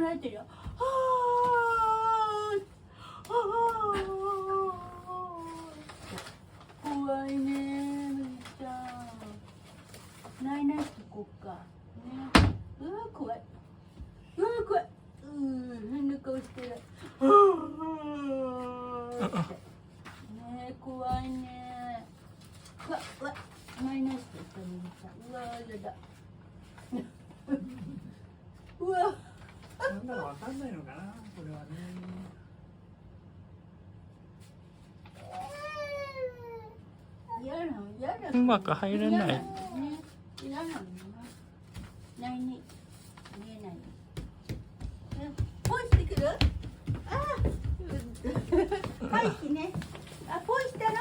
られてるよ。怖いね、むぎちゃん。ないないしてこっか。ね、うわ怖い。うわ怖い。変な顔してる。ね怖いね。うわ、ないないしてたむぎちゃん。うわやだ。うわ。なんだかわかんないのかな、これはね。うまく入らない。嫌なのな。ないね。見えないね。ポイしてくる？はい、ね。ポイしたの？よ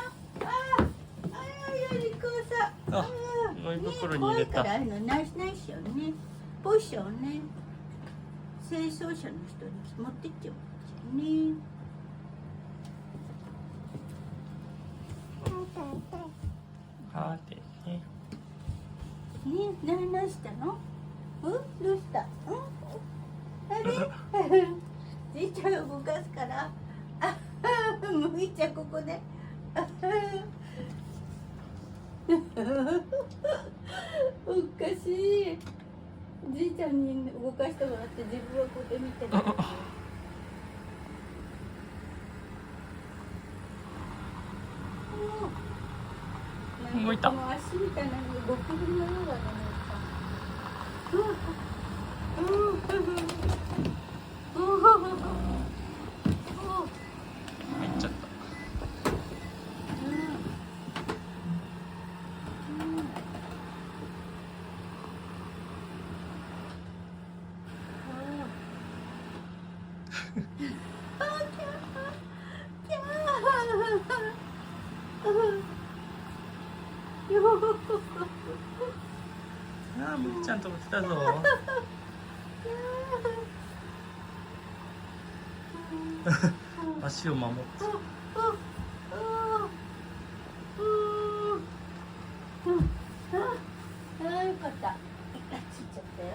りこさ。ゴミ袋に入れた。怖いからあるのないしょね。ポイションね。清掃車の人に持ってっちゃうね。はーでね。何したの？どうした？あれ？じいちゃんを動かすから。むぎちゃんここで。おかしい。じいちゃんに動かしてもらって自分はここで見てる。動いた。この足みたいなのがゴキブリのようだね。入っちゃった。むぎちゃんとこ来たぞ。足を守って。よかった。ついちゃったよ。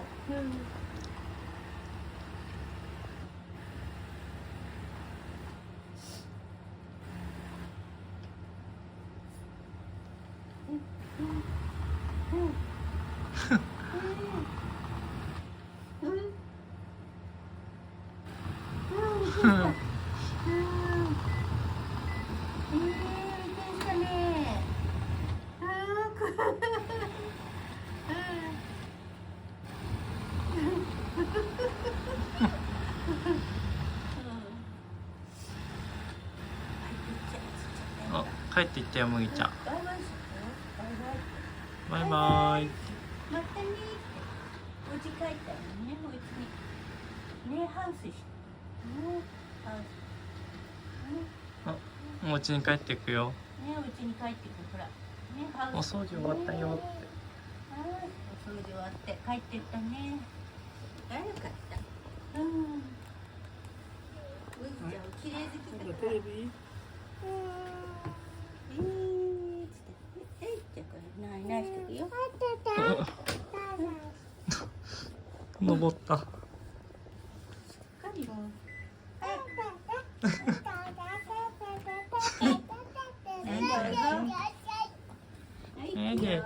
帰っていったよ、むぎちゃん。バイバイ。バイバイ。またね。お家帰ったらね、お家に。ね、ハウスして。ね、ハウス。お家に帰っていくよ。ね、お家に帰ってくる。ほら。ね、ハウス。お掃除終わったよって。はい、お掃除終わって帰ってったね。あ、よかった。むぎちゃん、綺麗好きだから。テレビ？じゃこれないしてくよ。登った。しっかりもう。はい。で